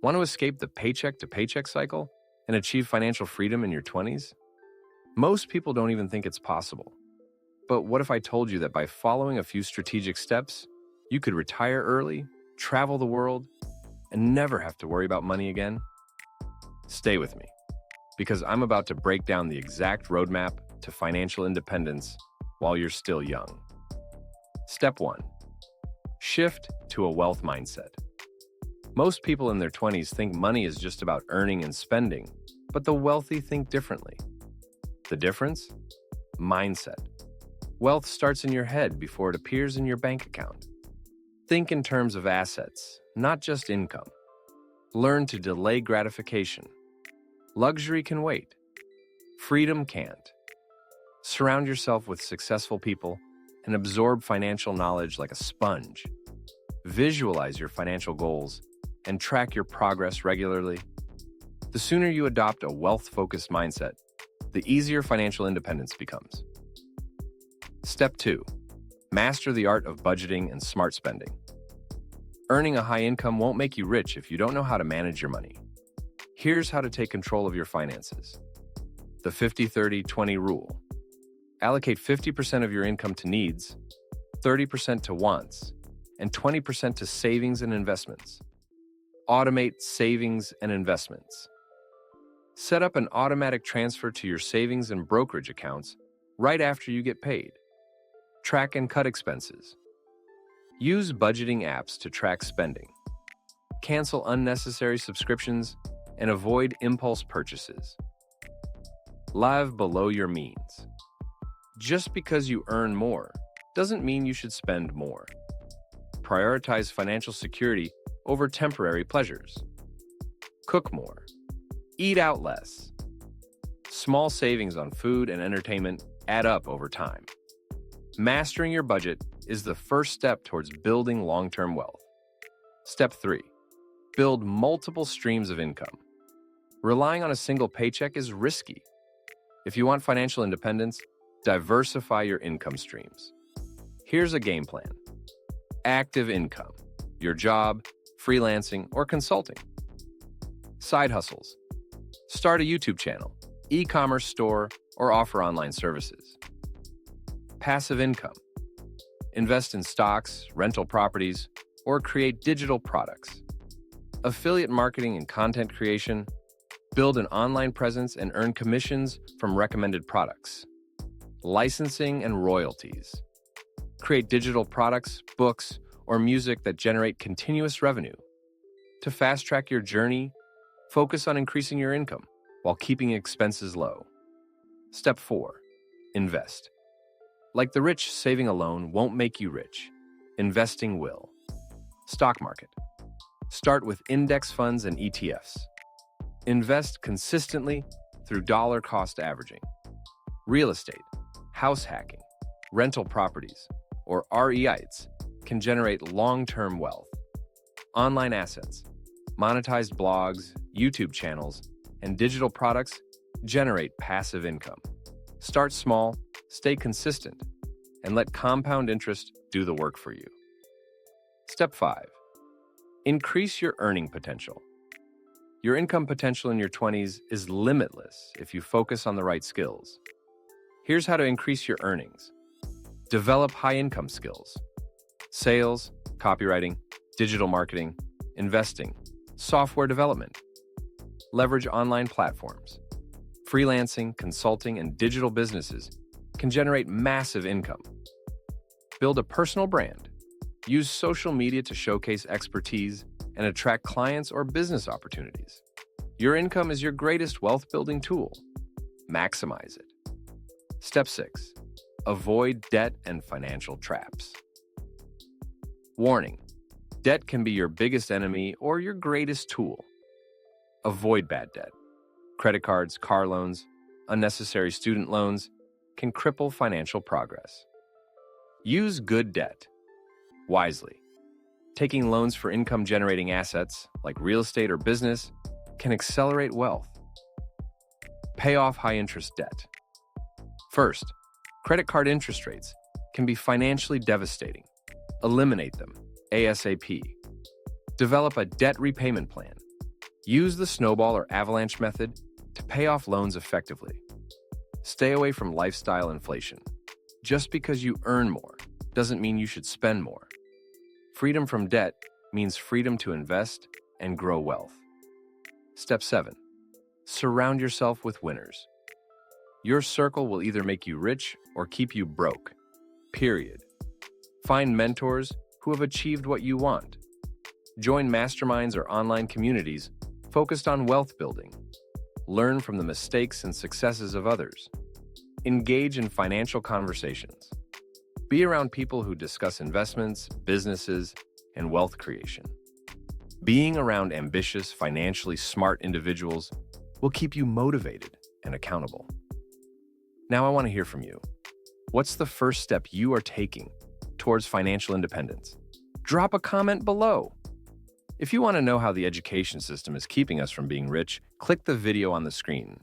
Want to escape the paycheck to paycheck cycle and achieve financial freedom in your 20s? Most people don't even think it's possible. But what if I told you that by following a few strategic steps, you could retire early, travel the world, and never have to worry about money again? Stay with me, because I'm about to break down the exact roadmap to financial independence while you're still young. Step 1. Shift to a wealth mindset. Most people in their 20s think money is just about earning and spending, but the wealthy think differently. The difference? Mindset. Wealth starts in your head before it appears in your bank account. Think in terms of assets, not just income. Learn to delay gratification. Luxury can wait. Freedom can't. Surround yourself with successful people and absorb financial knowledge like a sponge. Visualize your financial goals and track your progress regularly. The sooner you adopt a wealth-focused mindset, the easier financial independence becomes. Step 2. Master the art of budgeting and smart spending. Earning a high income won't make you rich if you don't know how to manage your money. Here's how to take control of your finances. The 50-30-20 rule. Allocate 50% of your income to needs, 30% to wants, and 20% to savings and investments. Automate savings and investments. Set up an automatic transfer to your savings and brokerage accounts right after you get paid. Track and cut expenses. Use budgeting apps to track spending. Cancel unnecessary subscriptions and avoid impulse purchases. Live below your means. Just because you earn more doesn't mean you should spend more. Prioritize financial security over temporary pleasures. Cook more. Eat out less. Small savings on food and entertainment add up over time. Mastering your budget is the first step towards building long-term wealth. Step 3. Build multiple streams of income. Relying on a single paycheck is risky. If you want financial independence, diversify your income streams. Here's a game plan. Active income, your job, freelancing, or consulting. Side hustles. Start a YouTube channel, e-commerce store, or offer online services. Passive income. Invest in stocks, rental properties, or create digital products. Affiliate marketing and content creation. Build an online presence and earn commissions from recommended products. Licensing and royalties. Create digital products, books, or music that generate continuous revenue. To fast-track your journey, focus on increasing your income while keeping expenses low. Step 4. Invest. Like the rich, saving alone won't make you rich. Investing will. Stock market. Start with index funds and ETFs. Invest consistently through dollar cost averaging. Real estate, house hacking, rental properties, or REITs can generate long-term wealth. Online assets, monetized blogs, YouTube channels, and digital products generate passive income. Start small, stay consistent, and let compound interest do the work for you. Step 5. Increase your earning potential. Your income potential in your 20s is limitless if you focus on the right skills. Here's how to increase your earnings. Develop high-income skills. Sales, copywriting, digital marketing, investing, software development. Leverage online platforms. Freelancing, consulting, and digital businesses can generate massive income. Build a personal brand. Use social media to showcase expertise and attract clients or business opportunities. Your income is your greatest wealth-building tool. Maximize it. Step 6. Avoid debt and financial traps. Warning: debt can be your biggest enemy or your greatest tool. Avoid bad debt. Credit cards, car loans, unnecessary student loans can cripple financial progress. Use good debt wisely. Taking loans for income-generating assets, like real estate or business, can accelerate wealth. Pay off high-interest debt. First, credit card interest rates can be financially devastating. Eliminate them ASAP. Develop a debt repayment plan. Use the snowball or avalanche method to pay off loans effectively. Stay away from lifestyle inflation. Just because you earn more doesn't mean you should spend more. Freedom from debt means freedom to invest and grow wealth. Step 7. Surround yourself with winners. Your circle will either make you rich or keep you broke. Period. Find mentors who have achieved what you want. Join masterminds or online communities focused on wealth building. Learn from the mistakes and successes of others. Engage in financial conversations. Be around people who discuss investments, businesses, and wealth creation. Being around ambitious, financially smart individuals will keep you motivated and accountable. Now I want to hear from you. What's the first step you are taking towards financial independence? Drop a comment below. If you want to know how the education system is keeping us from being rich, click the video on the screen.